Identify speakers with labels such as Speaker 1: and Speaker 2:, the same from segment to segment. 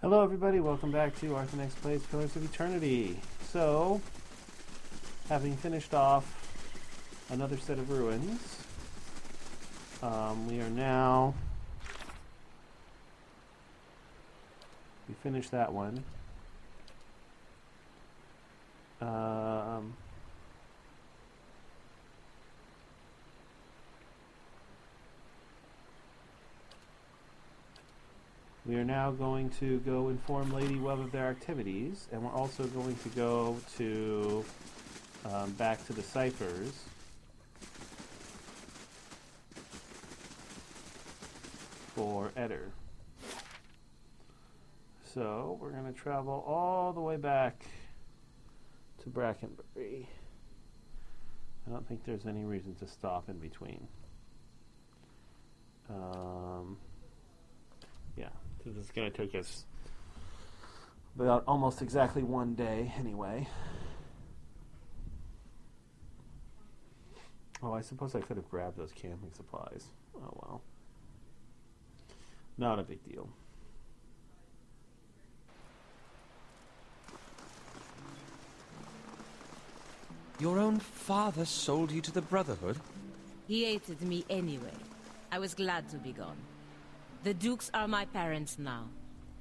Speaker 1: Hello everybody, welcome back to Arthenex Plays Pillars of Eternity. So, having finished off another set of ruins, we finished that one. We are now going to go inform Lady Web of their activities, and we're also going to go to back to the ciphers for Eder. So we're going to travel all the way back to Brackenbury. I don't think there's any reason to stop in between. Yeah. This is going to take us about almost exactly one day anyway. Oh, I suppose I could have grabbed those camping supplies. Oh well. Not a big deal.
Speaker 2: Your own father sold you to the Brotherhood?
Speaker 3: He hated me anyway. I was glad to be gone. The Dukes are my parents now.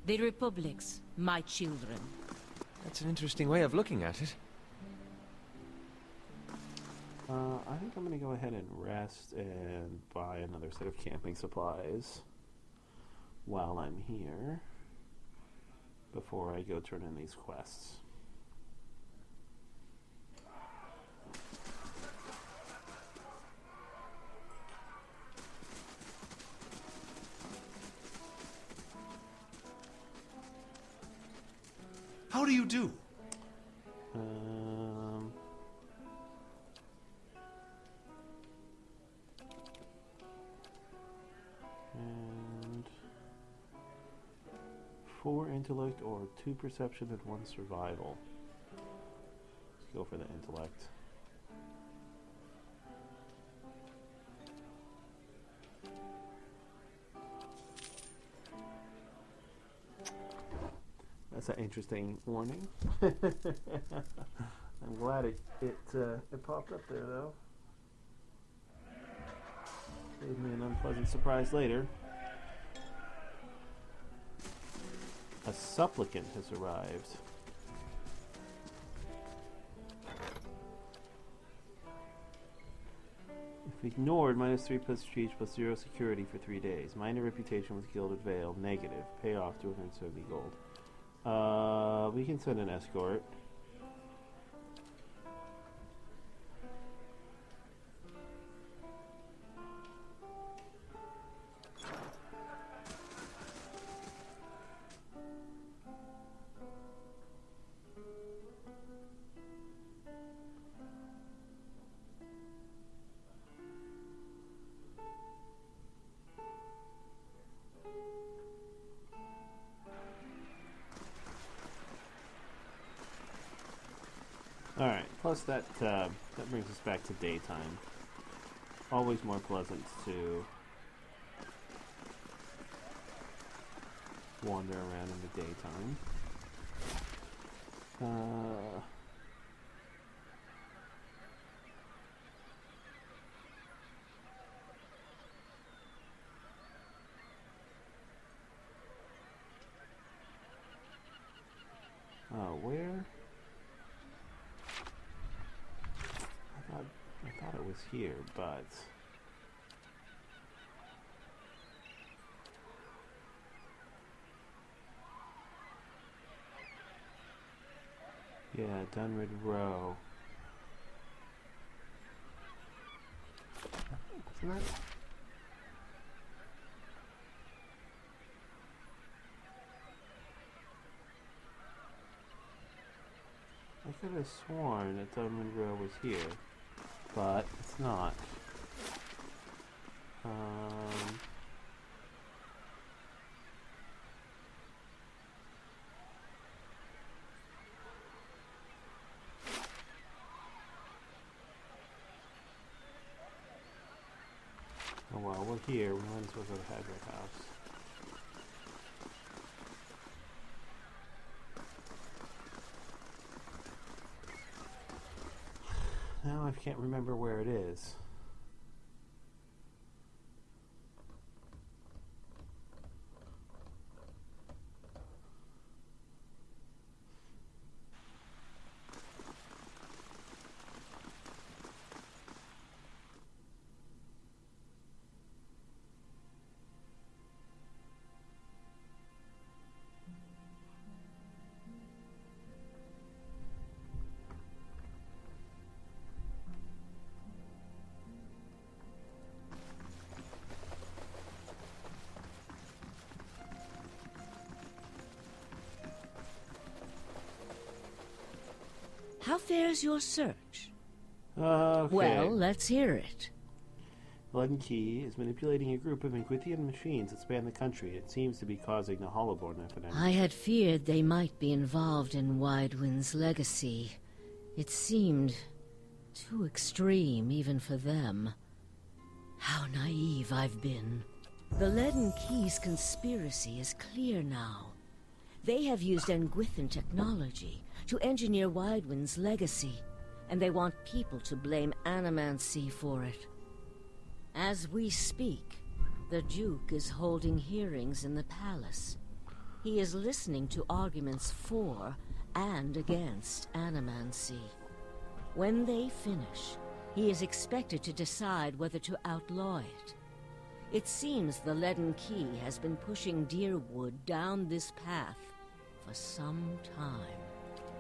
Speaker 3: The Republics, my children.
Speaker 2: That's an interesting way of looking at it.
Speaker 1: I think I'm going to go ahead and rest and buy another set of camping supplies while I'm here before I go turn in these quests.
Speaker 4: How do you do?
Speaker 1: And 4 intellect or 2 perception and 1 survival. Let's go for the intellect. That's an interesting warning. I'm glad it popped up there, though. Gave me an unpleasant surprise later. A supplicant has arrived. If ignored, -3 plus speech plus 0 security for 3 days. Minor reputation with Gilded Veil, negative. Payoff 270 gold. We can send an escort. Alright, plus that brings us back to daytime. Always more pleasant to wander around in the daytime. Where? I thought it was here, but yeah, Dunrid Row. Isn't that? I could have sworn that Dunrid Row was here, but it's not. Oh well, we're here. We might as well go to Hadrick House. now I can't remember where it is.
Speaker 3: How fares your search?
Speaker 1: Okay.
Speaker 3: Well, let's hear it.
Speaker 1: Leaden Key is manipulating a group of Inquithian machines that span the country. It seems to be causing the Hollowborn epidemic.
Speaker 3: I had feared they might be involved in Widewind's legacy. It seemed too extreme even for them. How naive I've been. The Leaden Key's conspiracy is clear now. They have used Engwithan technology to engineer Widewind's legacy, and they want people to blame Animancy for it. As we speak, the Duke is holding hearings in the palace. He is listening to arguments for and against Animancy. When they finish, he is expected to decide whether to outlaw it. It seems the Leaden Key has been pushing Deerwood down this path for some time.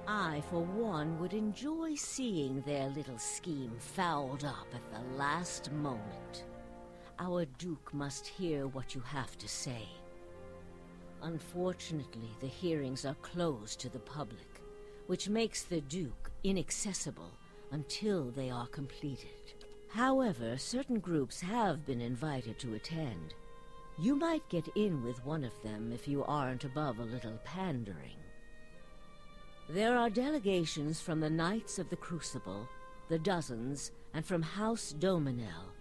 Speaker 3: I, for one, would enjoy seeing their little scheme fouled up at the last moment. Our Duke must hear what you have to say. Unfortunately, the hearings are closed to the public, which makes the Duke inaccessible until they are completed. However, certain groups have been invited to attend. You might get in with one of them if you aren't above a little pandering. There are delegations from the Knights of the Crucible, the Dozens, and from House Dominel.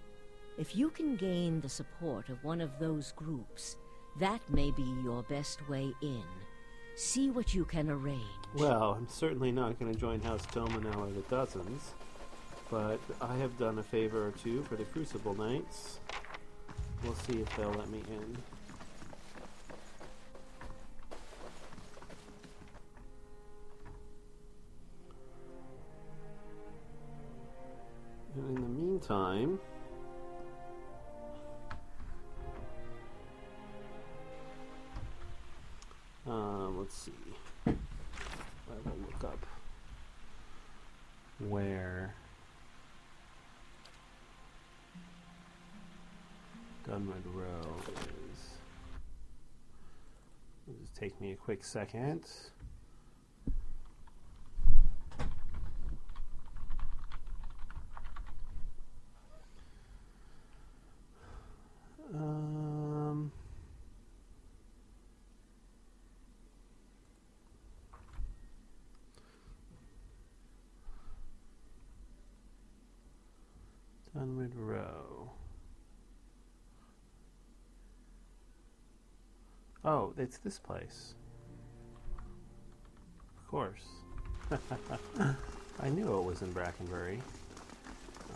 Speaker 3: If you can gain the support of one of those groups, that may be your best way in. See what you can arrange.
Speaker 1: Well, I'm certainly not going to join House Dominel or the Dozens, but I have done a favor or two for the Crucible Knights. We'll see if they'll let me in. And in the meantime, let's see. I will look up where Dunwood Row is. It'll just take me a quick second. Dunwood Row. Oh, it's this place. Of course. I knew it was in Brackenbury.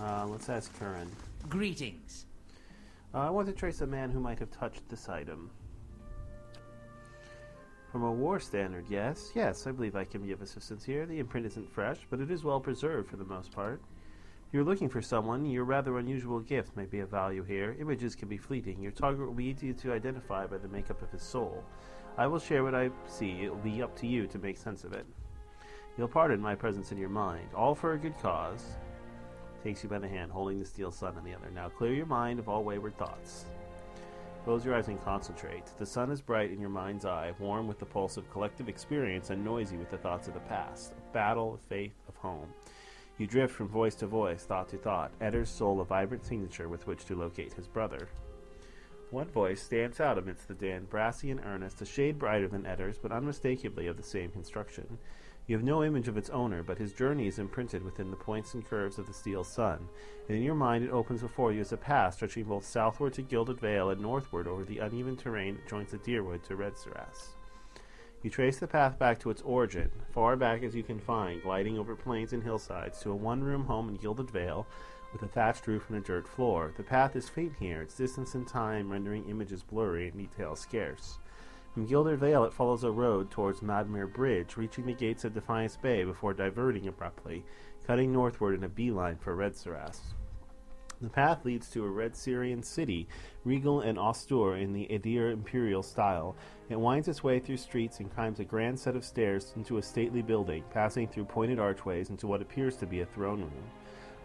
Speaker 1: Let's ask Curran.
Speaker 2: Greetings.
Speaker 1: I want to trace a man who might have touched this item. From a war standard, yes. Yes, I believe I can be of assistance here. The imprint isn't fresh, but it is well preserved for the most part. If you're looking for someone, your rather unusual gift may be of value here. Images can be fleeting. Your target will be easy to identify by the makeup of his soul. I will share what I see. It will be up to you to make sense of it. You'll pardon my presence in your mind. All for a good cause. Takes you by the hand, holding the steel sun in the other. Now clear your mind of all wayward thoughts. Close your eyes and concentrate. The sun is bright in your mind's eye, warm with the pulse of collective experience and noisy with the thoughts of the past. Of battle, of faith, of home. You drift from voice to voice, thought to thought. Eddar's soul a vibrant signature with which to locate his brother. One voice stands out amidst the din, brassy and earnest, a shade brighter than Eddar's, but unmistakably of the same construction. You have no image of its owner, but his journey is imprinted within the points and curves of the steel sun, and in your mind it opens before you as a path stretching both southward to Gilded Vale and northward over the uneven terrain that joins the Deerwood to Red Saras. You trace the path back to its origin, far back as you can find, gliding over plains and hillsides to a one-room home in Gilded Vale with a thatched roof and a dirt floor. The path is faint here, its distance and time rendering images blurry and details scarce. From Gilded Vale it follows a road towards Madmere Bridge, reaching the gates of Defiance Bay before diverting abruptly, cutting northward in a beeline for Red Saras. The path leads to a Red Syrian city, regal and austere in the Edir imperial style. It winds its way through streets and climbs a grand set of stairs into a stately building, passing through pointed archways into what appears to be a throne room.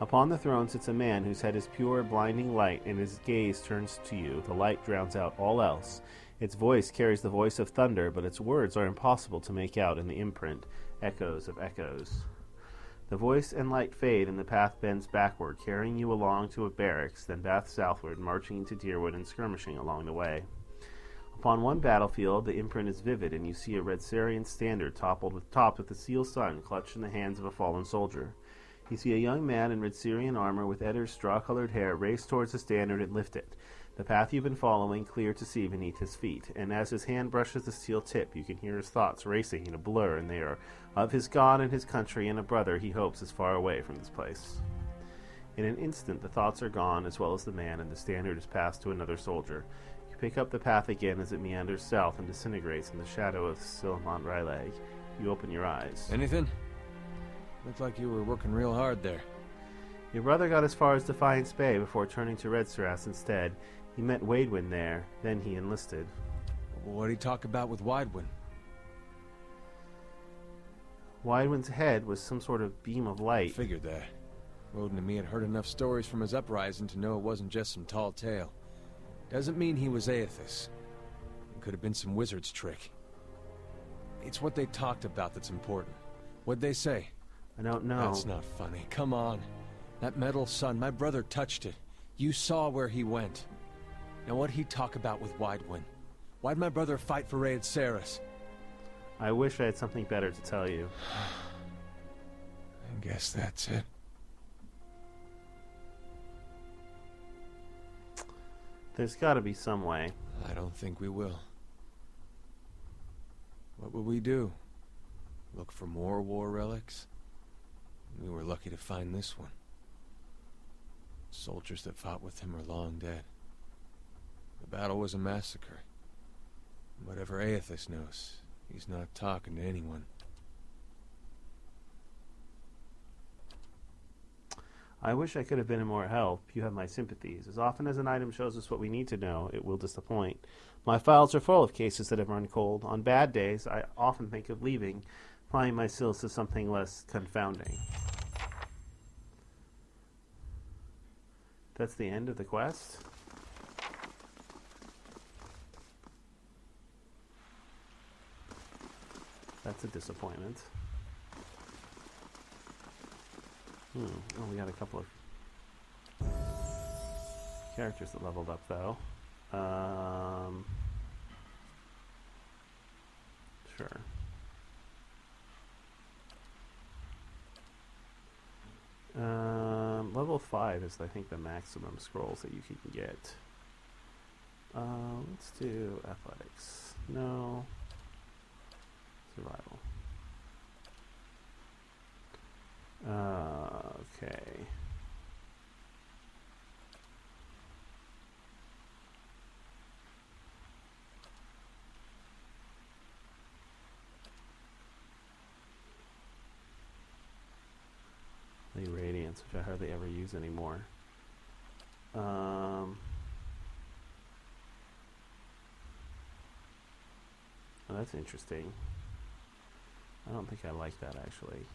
Speaker 1: Upon the throne sits a man whose head is pure, blinding light, and his gaze turns to you. The light drowns out all else. Its voice carries the voice of thunder, but its words are impossible to make out in the imprint, echoes of echoes. The voice and light fade, and the path bends backward, carrying you along to a barracks, then back southward, marching into Deerwood and skirmishing along the way. Upon one battlefield, the imprint is vivid, and you see a Red Syrian standard topped with a seal sun clutched in the hands of a fallen soldier. You see a young man in Red Syrian armor with Edir's straw-colored hair race towards the standard and lift it, the path you've been following clear to see beneath his feet, and as his hand brushes the steel tip, you can hear his thoughts racing in a blur, and they are of his god and his country and a brother he hopes is far away from this place. In an instant, the thoughts are gone, as well as the man, and the standard is passed to another soldier. You pick up the path again as it meanders south and disintegrates in the shadow of Silmont Rylag. You open your eyes.
Speaker 2: Anything? Looked like you were working real hard there.
Speaker 1: Your brother got as far as Defiance Bay before turning to Red Saras instead. He met Waidwin there, then he enlisted.
Speaker 2: What'd he talk about with Waidwin?
Speaker 1: Waidwin's head was some sort of beam of light.
Speaker 2: Figured that. Woden and me had heard enough stories from his uprising to know it wasn't just some tall tale. Doesn't mean he was Aethys. It could have been some wizard's trick. It's what they talked about that's important. What'd they say?
Speaker 1: I don't know.
Speaker 2: That's not funny. Come on. That metal sun, my brother touched it. You saw where he went. Now what'd he talk about with Waidwin? Why'd my brother fight for Raed Saras?
Speaker 1: I wish I had something better to tell you.
Speaker 2: I guess that's it.
Speaker 1: There's got to be some way.
Speaker 2: I don't think we will. What would we do? Look for more war relics? We were lucky to find this one. Soldiers that fought with him are long dead. The battle was a massacre. Whatever Aethys knows, he's not talking to anyone.
Speaker 1: I wish I could have been of more help. You have my sympathies. As often as an item shows us what we need to know, it will disappoint. My files are full of cases that have run cold. On bad days, I often think of leaving, applying my skills to something less confounding. That's the end of the quest? That's a disappointment. Oh, we got a couple of characters that leveled up, though. Sure. Level 5 is, I think, the maximum scrolls that you can get. Let's do athletics. No. Survival. Okay. The Radiance, which I hardly ever use anymore. Oh, that's interesting. I don't think I like that, actually.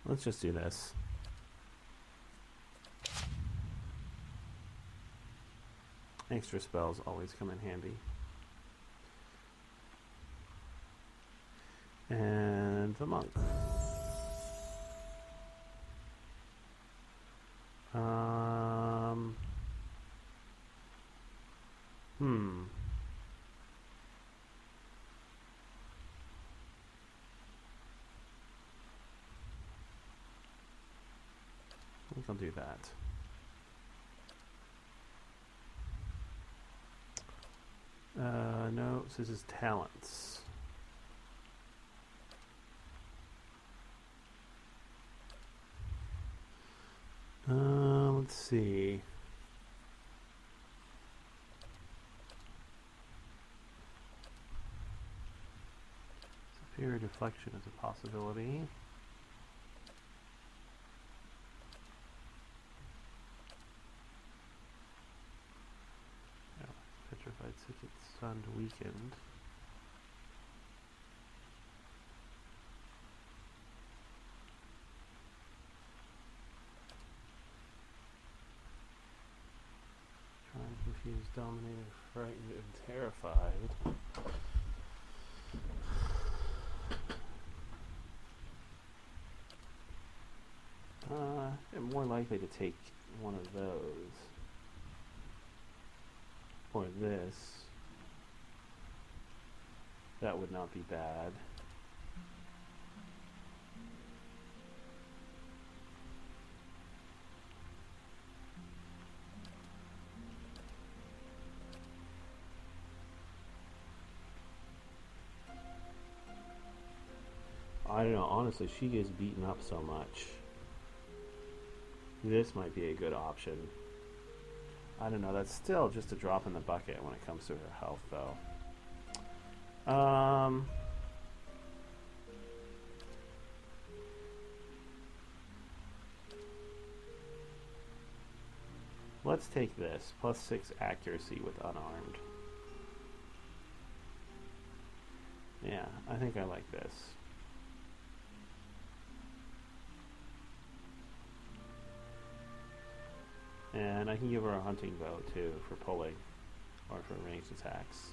Speaker 1: Let's just do this. Extra spells always come in handy. And the monk. I think I'll do that. No, this is talents. Let's see. Superior deflection is a possibility. Yeah, petrified, sick, stunned, weakened. Confused, dominated, frightened, and terrified. I'm more likely to take one of those. Or this. That would not be bad. I don't know, honestly, she gets beaten up so much. This might be a good option. I don't know, that's still just a drop in the bucket when it comes to her health, though. Let's take this, +6 accuracy with unarmed. Yeah, I think I like this. And I can give her a hunting bow too for pulling or for ranged attacks.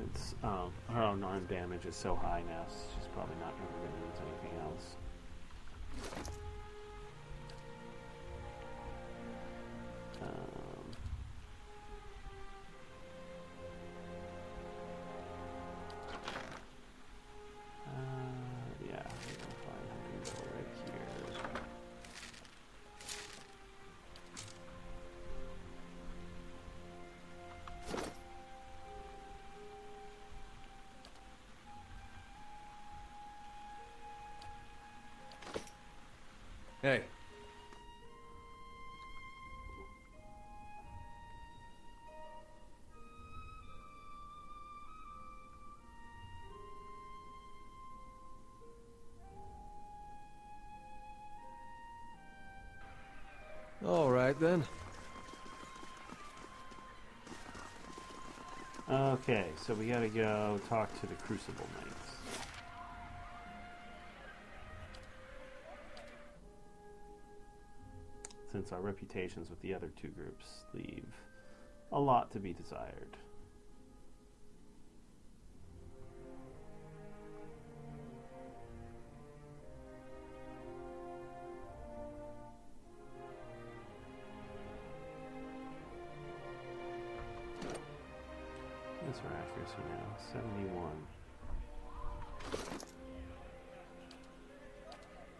Speaker 1: It's her unarmed damage is so high now, she's probably not ever going to use anything else. Yeah, I'm going to find hunting bow right here.
Speaker 2: Hey. All right, then.
Speaker 1: Okay, so we gotta go talk to the Crucible Knights. Since our reputations with the other two groups leave a lot to be desired. What's our accuracy now? 71.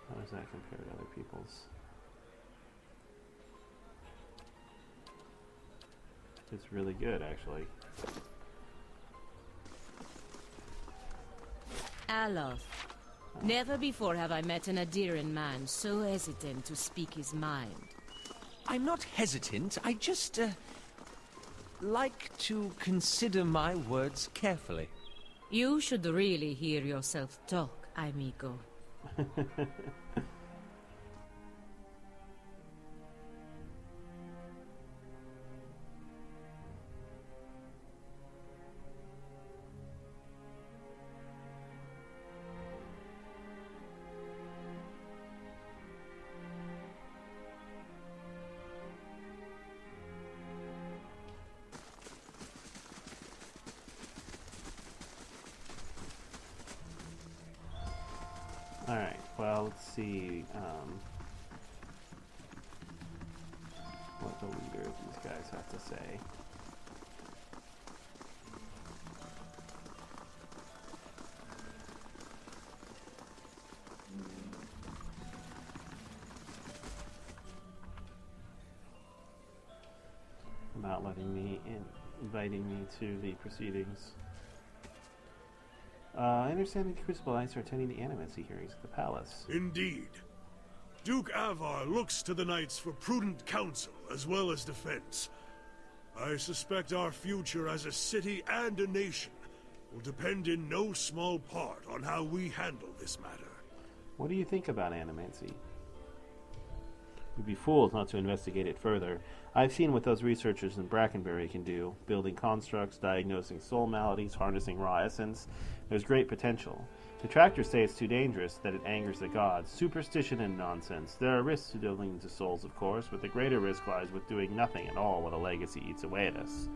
Speaker 1: How does that compare to other people's? It's really good, actually.
Speaker 4: Aloth. Never before have I met an Adiran man so hesitant to speak his mind.
Speaker 2: I'm not hesitant. I just, like to consider my words carefully.
Speaker 4: You should really hear yourself talk, amigo.
Speaker 1: see what the leader of these guys have to say. About inviting me to the proceedings. I understand the Crucible Knights are attending the animacy hearings at the palace.
Speaker 5: Indeed. Duke Avar looks to the Knights for prudent counsel as well as defense. I suspect our future as a city and a nation will depend in no small part on how we handle this matter.
Speaker 1: What do you think about animancy? We'd be fools not to investigate it further. I've seen what those researchers in Brackenbury can do, building constructs, diagnosing soul maladies, harnessing raw essence. There's great potential. Detractors say it's too dangerous, that it angers the gods. Superstition and nonsense. There are risks to delving into souls, of course, but the greater risk lies with doing nothing at all when a legacy eats away at us.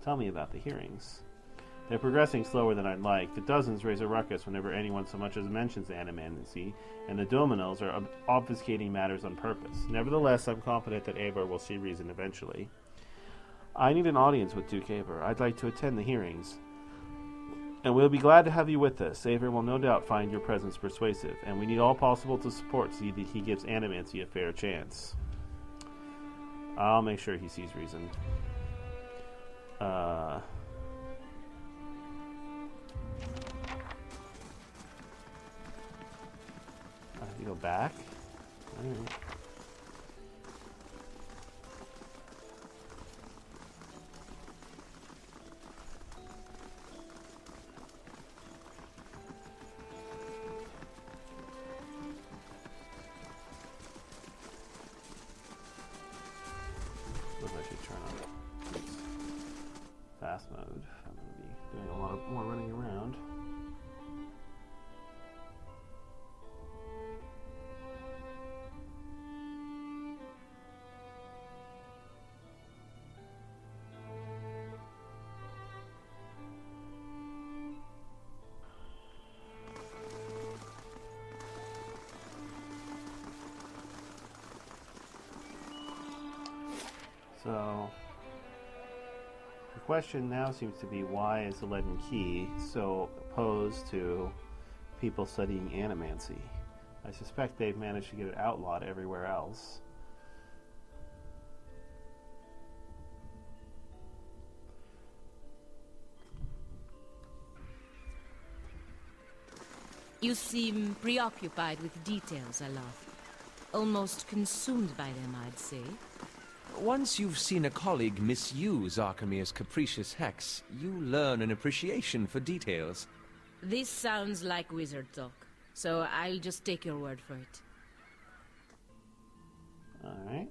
Speaker 1: Tell me about the hearings. They're progressing slower than I'd like. The dozens raise a ruckus whenever anyone so much as mentions animancy, and the dominos are obfuscating matters on purpose. Nevertheless, I'm confident that Eivor will see reason eventually. I need an audience with Duke Eivor. I'd like to attend the hearings, and we'll be glad to have you with us. Eivor will no doubt find your presence persuasive, and we need all possible to support so that he gives animancy a fair chance. I'll make sure he sees reason. I have to go back? Alright. Suppose I should turn on fast mode. I'm going to be doing a lot more running around. So, the question now seems to be, why is the leaden key so opposed to people studying animancy? I suspect they've managed to get it outlawed everywhere else.
Speaker 4: You seem preoccupied with details, Alaf. Almost consumed by them, I'd say.
Speaker 2: Once you've seen a colleague misuse Archimede's capricious hex, you learn an appreciation for details.
Speaker 4: This sounds like wizard talk, so I'll just take your word for it.
Speaker 1: Alright.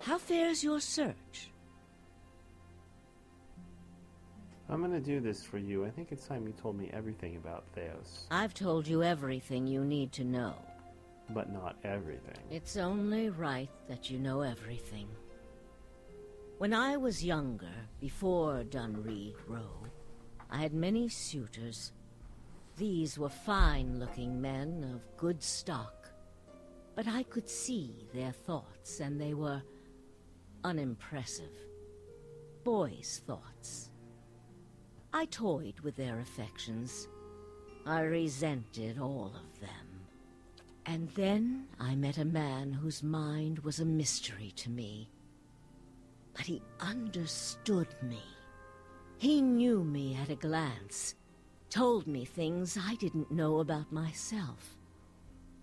Speaker 3: How fares your search?
Speaker 1: I'm going to do this for you. I think it's time you told me everything about Theos.
Speaker 3: I've told you everything you need to know.
Speaker 1: But not everything.
Speaker 3: It's only right that you know everything. When I was younger, before Dunreed Row, I had many suitors. These were fine-looking men of good stock. But I could see their thoughts, and they were unimpressive. Boys' thoughts. I toyed with their affections. I resented all of them. And then I met a man whose mind was a mystery to me. But he understood me. He knew me at a glance, told me things I didn't know about myself.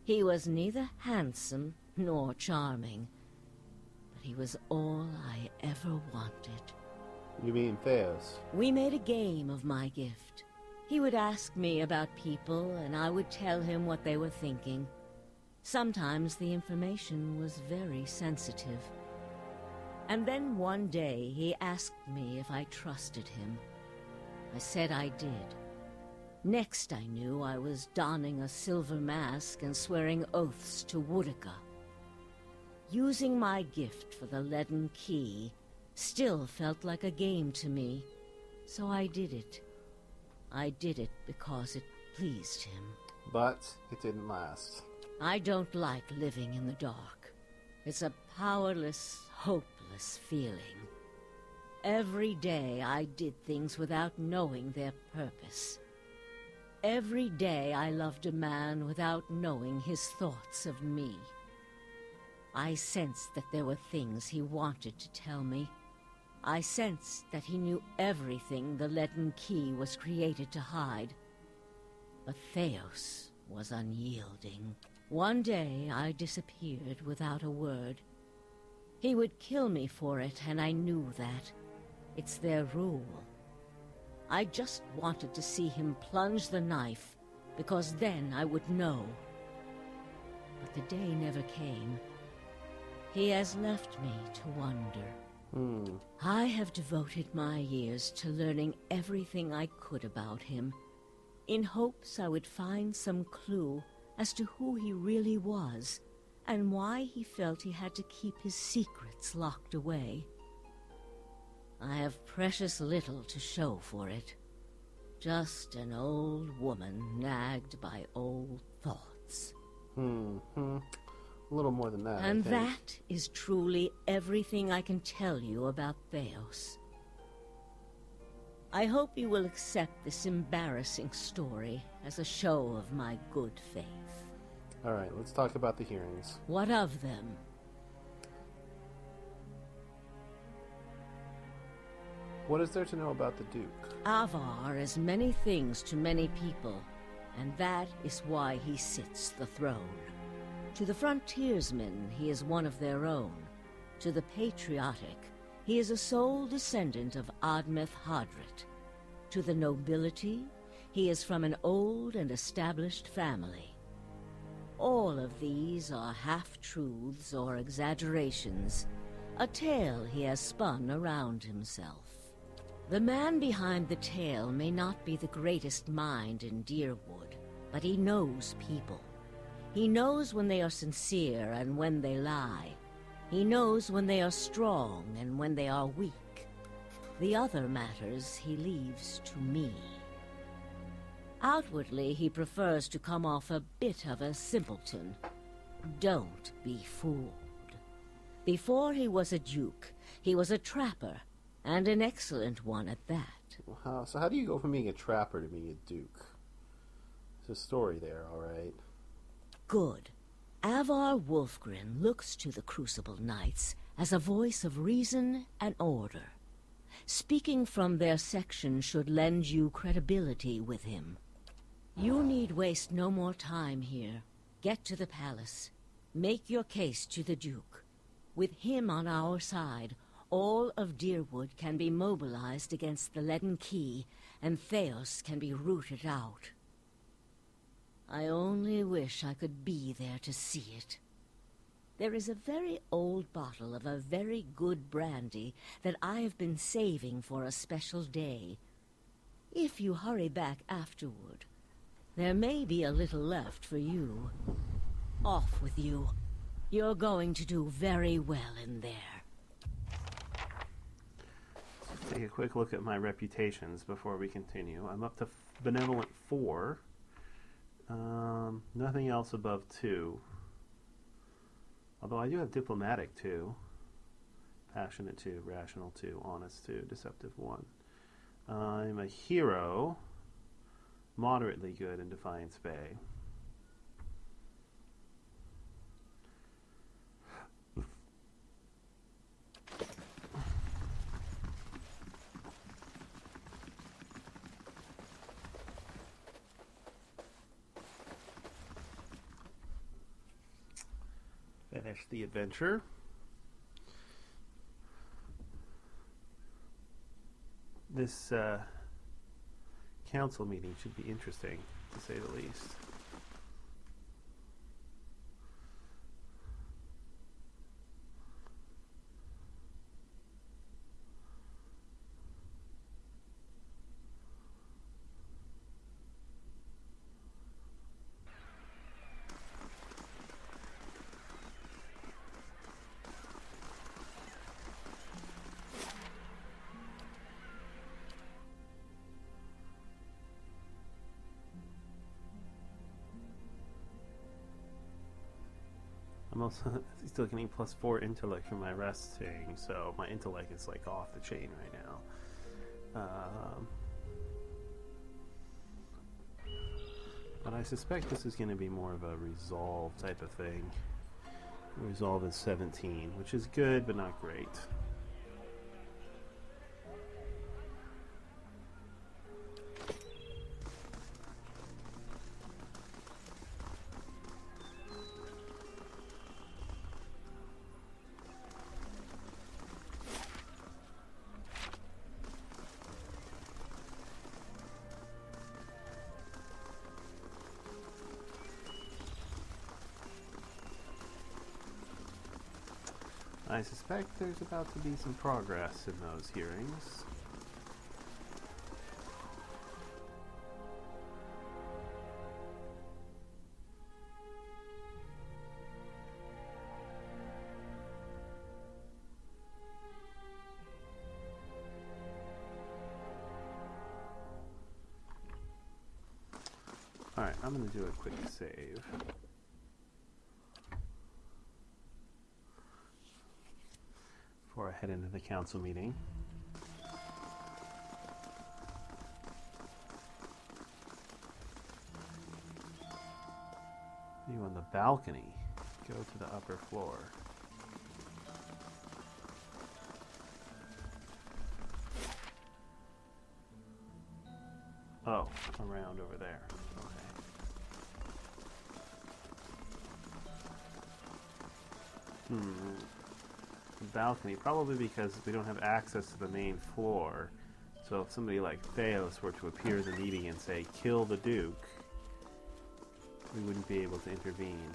Speaker 3: He was neither handsome nor charming, but he was all I ever wanted.
Speaker 1: You mean Theos?
Speaker 3: We made a game of my gift. He would ask me about people, and I would tell him what they were thinking. Sometimes the information was very sensitive. And then one day he asked me if I trusted him. I said I did. Next I knew I was donning a silver mask and swearing oaths to Woodica. Using my gift for the leaden key still felt like a game to me, so I did it. I did it because it pleased him.
Speaker 1: But it didn't last.
Speaker 3: I don't like living in the dark. It's a powerless, hopeless feeling. Every day I did things without knowing their purpose. Every day I loved a man without knowing his thoughts of me. I sensed that there were things he wanted to tell me. I sensed that he knew everything the leaden key was created to hide. But Theos was unyielding. One day I disappeared without a word. He would kill me for it, and I knew that. It's their rule. I just wanted to see him plunge the knife, because then I would know. But the day never came. He has left me to wonder. I have devoted my years to learning everything I could about him, in hopes I would find some clue as to who he really was, and why he felt he had to keep his secrets locked away. I have precious little to show for it. Just an old woman nagged by old thoughts.
Speaker 1: A little more than that,
Speaker 3: And
Speaker 1: I think.
Speaker 3: that is truly everything I can tell you about Theos. I hope you will accept this embarrassing story as a show of my good faith.
Speaker 1: Alright, let's talk about the hearings.
Speaker 3: What of them?
Speaker 1: What is there to know about the Duke?
Speaker 3: Avar is many things to many people, and that is why he sits the throne. To the frontiersmen, he is one of their own. To the patriotic, he is a sole descendant of Admeth Hadrit. To the nobility, he is from an old and established family. All of these are half-truths or exaggerations, a tale he has spun around himself. The man behind the tale may not be the greatest mind in Deerwood, but he knows people. He knows when they are sincere and when they lie. He knows when they are strong and when they are weak. The other matters he leaves to me. Outwardly, he prefers to come off a bit of a simpleton. Don't be fooled. Before he was a duke, he was a trapper, and an excellent one at that.
Speaker 1: So how do you go from being a trapper to being a duke? There's a story there, alright.
Speaker 3: Good. Avar Wolfgren looks to the Crucible Knights as a voice of reason and order. Speaking from their section should lend you credibility with him. You need waste no more time here. Get to the palace. Make your case to the Duke. With him on our side, all of Deerwood can be mobilized against the leaden key, and Theos can be rooted out. I only wish I could be there to see it. There is a very old bottle of a very good brandy that I have been saving for a special day. If you hurry back afterward, there may be a little left for you. Off with you. You're going to do very well in there.
Speaker 1: Let's take a quick look at my reputations before we continue. I'm up to Benevolent 4. Nothing else above 2. Although I do have Diplomatic 2. Passionate 2. Rational 2. Honest 2. Deceptive 1. I'm a Hero. Moderately good in Defiance Bay. Finish the adventure. This council meeting should be interesting, to say the least. I'm also still getting +4 intellect from my resting, so my intellect is like off the chain right now. But I suspect this is going to be more of a resolve type of thing. Resolve is 17, which is good, but not great. I suspect there's about to be some progress in those hearings. Alright, I'm going to do a quick save. Before I head into the council meeting. You on the balcony. Go to the upper floor. Oh, around over there. Okay. Balcony, probably because we don't have access to the main floor. So if somebody like Theos were to appear in the meeting and say, kill the Duke, we wouldn't be able to intervene.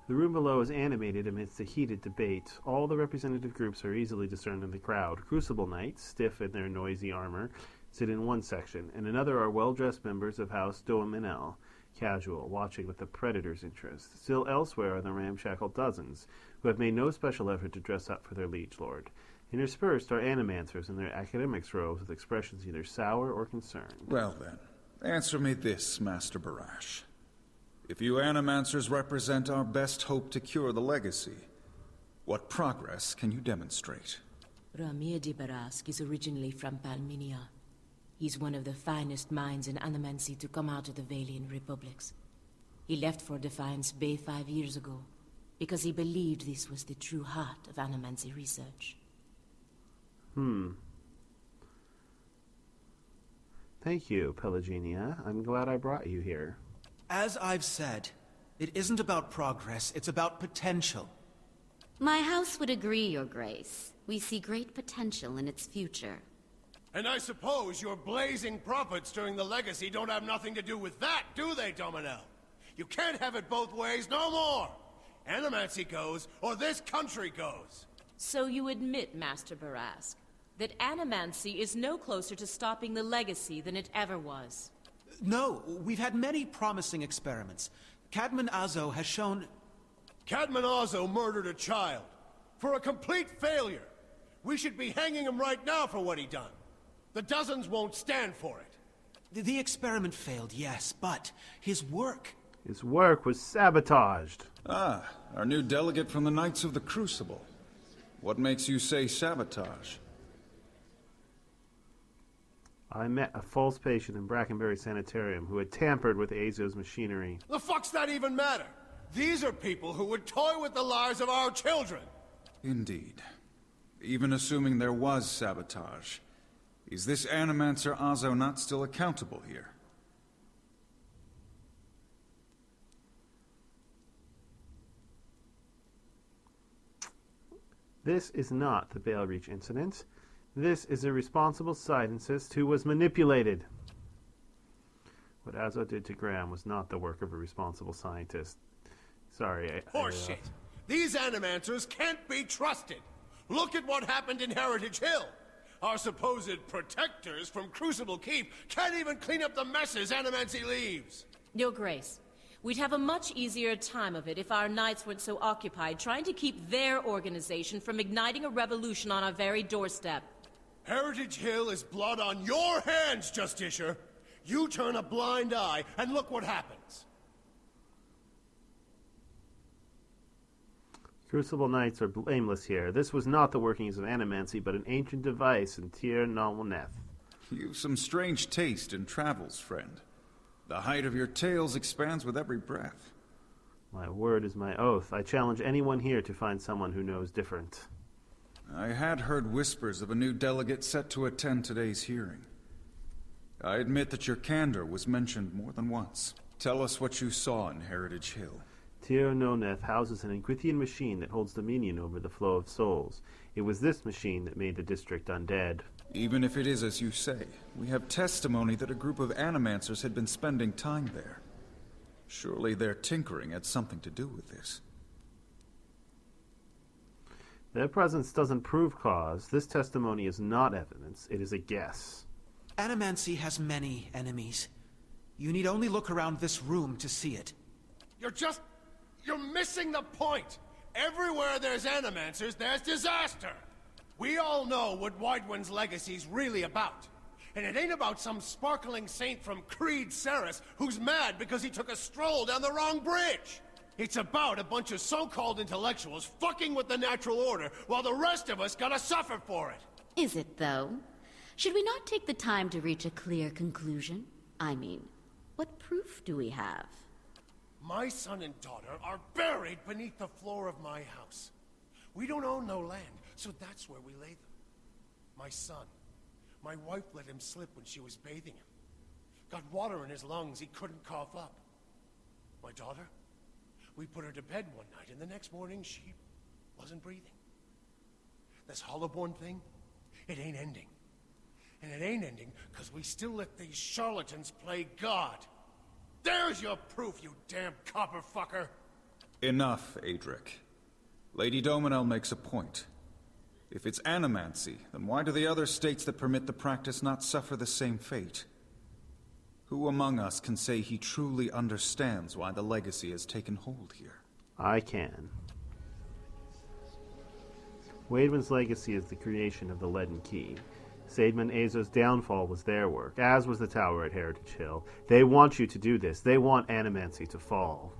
Speaker 1: The room below is animated amidst a heated debate. All the representative groups are easily discerned in the crowd. Crucible Knights, stiff in their noisy armor, sit in one section. In another are well-dressed members of House Dominel, casual, watching with the Predator's interest. Still elsewhere are the ramshackle dozens, who have made no special effort to dress up for their liege lord. Interspersed are animancers in their academics' robes with expressions either sour or concerned.
Speaker 6: Well then, answer me this, Master Barash. If you animancers represent our best hope to cure the legacy, what progress can you demonstrate?
Speaker 4: Ramir de Barask is originally from Palminia. He's one of the finest minds in animancy to come out of the Valian Republics. He left for Defiance Bay 5 years ago, because he believed this was the true heart of animancy research.
Speaker 1: Thank you, Pelaginia. I'm glad I brought you here.
Speaker 7: As I've said, it isn't about progress, it's about potential.
Speaker 8: My house would agree, Your Grace. We see great potential in its future.
Speaker 9: And I suppose your blazing profits during the Legacy don't have nothing to do with that, do they, Dominel? You can't have it both ways no more! Animancy goes, or this country goes!
Speaker 4: So you admit, Master Barask, that animancy is no closer to stopping the Legacy than it ever was.
Speaker 7: No, we've had many promising experiments. Cadman Azo has shown...
Speaker 9: Cadman Azo murdered a child. For a complete failure. We should be hanging him right now for what he done. The dozens won't stand for it.
Speaker 7: The experiment failed, yes, but his work...
Speaker 1: His work was sabotaged.
Speaker 6: Ah, our new delegate from the Knights of the Crucible. What makes you say sabotage?
Speaker 1: I met a false patient in Brackenbury Sanitarium who had tampered with Azo's machinery.
Speaker 9: The fuck's that even matter? These are people who would toy with the lives of our children.
Speaker 6: Indeed. Even assuming there was sabotage, is this Animancer Azo not still accountable here?
Speaker 1: This is not the Bale Reach incident. This is a responsible scientist who was manipulated. What Azo did to Graham was not the work of a responsible scientist. Sorry,
Speaker 9: Horseshit! These animancers can't be trusted! Look at what happened in Heritage Hill! Our supposed protectors from Crucible Keep can't even clean up the messes Animancy leaves!
Speaker 4: Your Grace, we'd have a much easier time of it if our knights weren't so occupied trying to keep their organization from igniting a revolution on our very doorstep.
Speaker 9: Heritage Hill is blood on your hands, Justiciar! You turn a blind eye, and look what happens.
Speaker 1: Crucible Knights are blameless here. This was not the workings of Animancy, but an ancient device in Tir Nalwaneth.
Speaker 6: You've some strange taste in travels, friend. The height of your tales expands with every breath.
Speaker 1: My word is my oath. I challenge anyone here to find someone who knows different.
Speaker 6: I had heard whispers of a new delegate set to attend today's hearing. I admit that your candor was mentioned more than once. Tell us what you saw in Heritage Hill.
Speaker 1: Tir Noneth houses an Inquithian machine that holds dominion over the flow of souls. It was this machine that made the district undead.
Speaker 6: Even if it is as you say, we have testimony that a group of animancers had been spending time there. Surely their tinkering had something to do with this.
Speaker 1: Their presence doesn't prove cause. This testimony is not evidence. It is a guess.
Speaker 7: Animancy has many enemies. You need only look around this room to see it.
Speaker 9: You're missing the point! Everywhere there's animancers, there's disaster! We all know what Widewind's legacy's really about. And it ain't about some sparkling saint from Creed Ceres who's mad because he took a stroll down the wrong bridge! It's about a bunch of so-called intellectuals fucking with the natural order while the rest of us gotta suffer for it!
Speaker 8: Is it, though? Should we not take the time to reach a clear conclusion? I mean, what proof do we have?
Speaker 9: My son and daughter are buried beneath the floor of my house. We don't own no land, so that's where we lay them. My son. My wife let him slip when she was bathing him. Got water in his lungs he couldn't cough up. My daughter? We put her to bed one night, and the next morning she wasn't breathing. This Hollowborn thing, it ain't ending. And it ain't ending because we still let these charlatans play God. There's your proof, you damn copper fucker!
Speaker 6: Enough, Adric. Lady Dominel makes a point. If it's animancy, then why do the other states that permit the practice not suffer the same fate? Who among us can say he truly understands why the legacy has taken hold here?
Speaker 1: I can. Waidwin's legacy is the creation of the Leaden Key. Saidman Azo's downfall was their work, as was the tower at Heritage Hill. They want you to do this. They want Animancy to fall.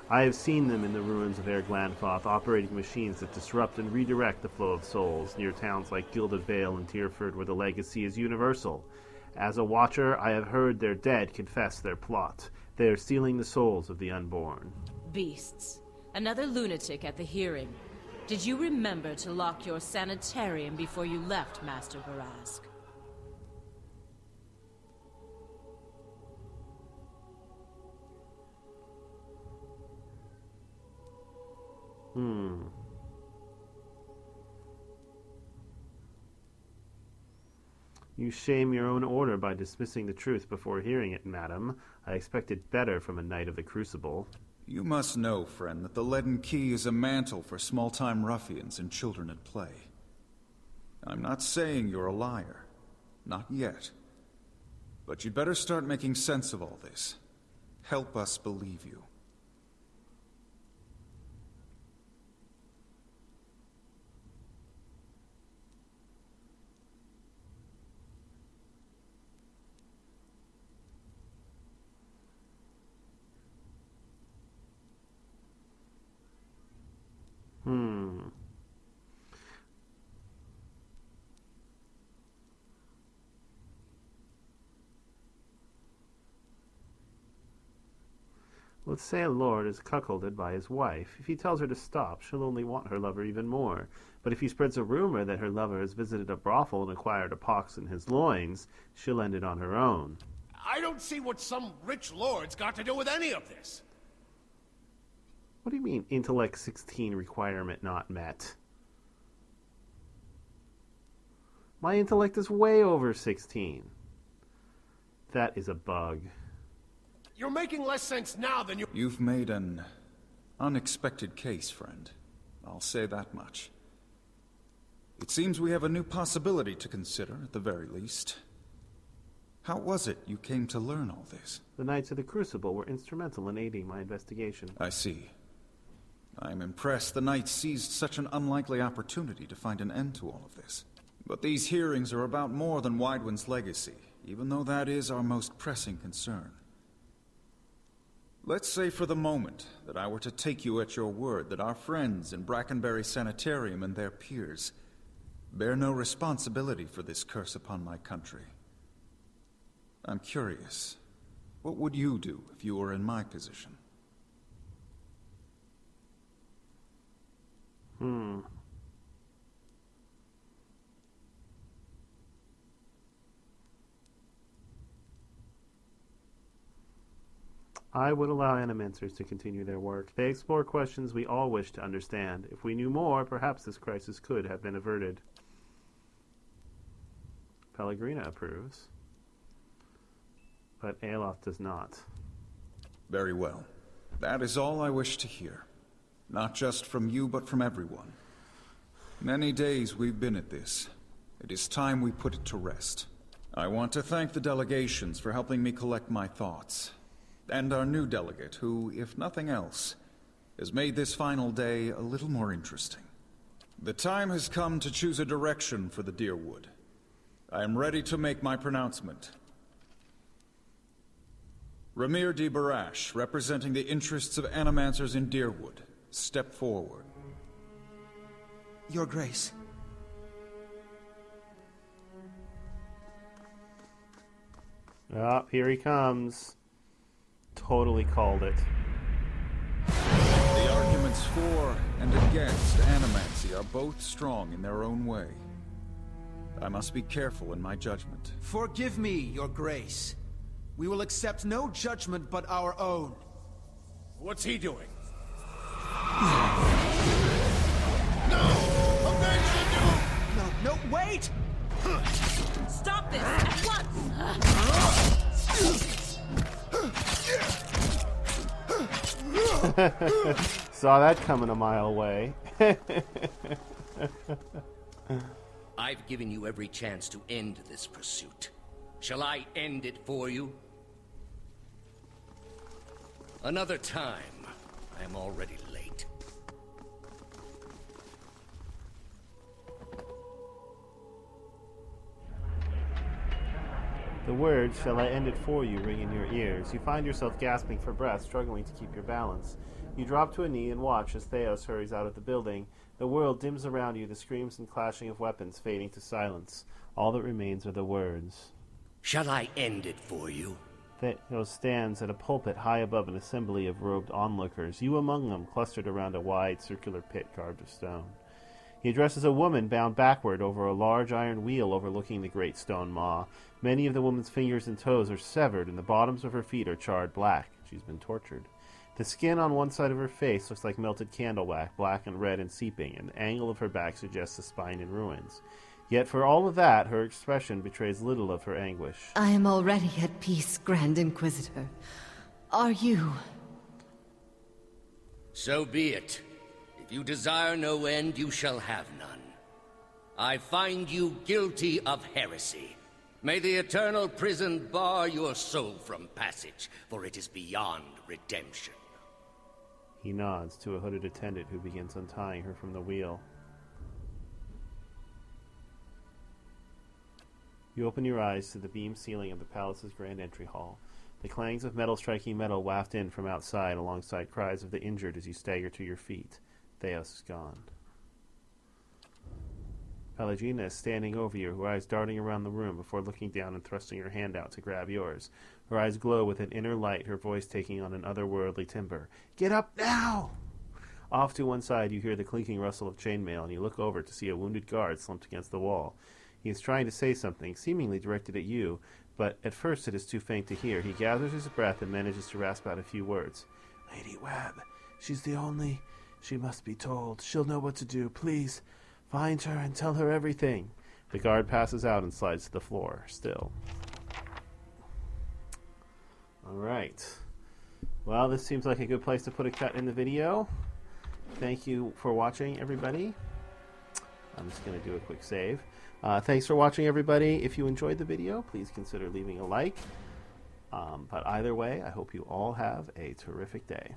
Speaker 1: I have seen them in the ruins of Erglanfoth operating machines that disrupt and redirect the flow of souls near towns like Gilded Vale and Tierford where the legacy is universal. As a watcher, I have heard their dead confess their plot. They are stealing the souls of the unborn.
Speaker 4: Beasts. Another lunatic at the hearing. Did you remember to lock your sanitarium before you left, Master Barask?
Speaker 1: You shame your own order by dismissing the truth before hearing it, madam. I expected better from a Knight of the Crucible.
Speaker 6: You must know, friend, that the Leaden Key is a mantle for small-time ruffians and children at play. I'm not saying you're a liar. Not yet. But you'd better start making sense of all this. Help us believe you.
Speaker 1: Let's say a lord is cuckolded by his wife. If he tells her to stop, she'll only want her lover even more. But if he spreads a rumor that her lover has visited a brothel and acquired a pox in his loins, she'll end it on her own.
Speaker 9: I don't see what some rich lord's got to do with any of this.
Speaker 1: What do you mean, intellect 16 requirement not met? My intellect is way over 16. That is a bug.
Speaker 9: You're making less sense now than you...
Speaker 6: You've made an unexpected case, friend. I'll say that much. It seems we have a new possibility to consider, at the very least. How was it you came to learn all this?
Speaker 1: The Knights of the Crucible were instrumental in aiding my investigation.
Speaker 6: I see. I'm impressed the Knights seized such an unlikely opportunity to find an end to all of this. But these hearings are about more than Widewind's legacy, even though that is our most pressing concern. Let's say for the moment that I were to take you at your word that our friends in Brackenbury Sanitarium and their peers bear no responsibility for this curse upon my country. I'm curious, what would you do if you were in my position?
Speaker 1: I would allow animancers to continue their work. They explore questions we all wish to understand. If we knew more, perhaps this crisis could have been averted. Pellegrina approves, but Aloth does not.
Speaker 6: Very well. That is all I wish to hear. Not just from you, but from everyone. Many days we've been at this. It is time we put it to rest. I want to thank the delegations for helping me collect my thoughts. And our new delegate, who, if nothing else, has made this final day a little more interesting. The time has come to choose a direction for the Deerwood. I am ready to make my pronouncement. Ramir de Barash, representing the interests of animancers in Deerwood, step forward.
Speaker 7: Your Grace.
Speaker 1: Ah, here he comes. Totally called it.
Speaker 6: The arguments for and against animancy are both strong in their own way. I must be careful in my judgment.
Speaker 7: Forgive me, Your Grace. We will accept no judgment but our own.
Speaker 9: What's he doing?
Speaker 7: No, wait!
Speaker 4: Stop this at once!
Speaker 1: Saw that coming a mile away.
Speaker 10: I've given you every chance to end this pursuit. Shall I end it for you? Another time. I am already late.
Speaker 1: The words, "Shall I end it for you," ring in your ears. You find yourself gasping for breath, struggling to keep your balance. You drop to a knee and watch as Theos hurries out of the building. The world dims around you, the screams and clashing of weapons fading to silence. All that remains are the words.
Speaker 10: Shall I end it for you?
Speaker 1: Theos stands at a pulpit high above an assembly of robed onlookers, you among them, clustered around a wide circular pit carved of stone. He addresses a woman bound backward over a large iron wheel overlooking the great stone maw. Many of the woman's fingers and toes are severed, and the bottoms of her feet are charred black. She's been tortured. The skin on one side of her face looks like melted candle wax, black and red and seeping, and the angle of her back suggests a spine in ruins. Yet for all of that, her expression betrays little of her anguish.
Speaker 3: I am already at peace, Grand Inquisitor. Are you?
Speaker 10: So be it. If you desire no end, you shall have none. I find you guilty of heresy. May the eternal prison bar your soul from passage, for it is beyond redemption.
Speaker 1: He nods to a hooded attendant who begins untying her from the wheel. You open your eyes to the beam ceiling of the palace's grand entry hall. The clangs of metal striking metal waft in from outside alongside cries of the injured as you stagger to your feet. Theos is gone. Pellegrina is standing over you, her eyes darting around the room before looking down and thrusting her hand out to grab yours. Her eyes glow with an inner light, her voice taking on an otherworldly timbre. "Get up now!" Off to one side you hear the clinking rustle of chainmail, and you look over to see a wounded guard slumped against the wall. He is trying to say something, seemingly directed at you, but at first it is too faint to hear. He gathers his breath and manages to rasp out a few words. "Lady Webb, She's the only. She must be told. She'll know what to do. Please, find her and tell her everything. The guard passes out and slides to the floor, still. Alright. Well, this seems like a good place to put a cut in the video. Thank you for watching, everybody. I'm just going to do a quick save. Thanks for watching, everybody. If you enjoyed the video, please consider leaving a like. But either way, I hope you all have a terrific day.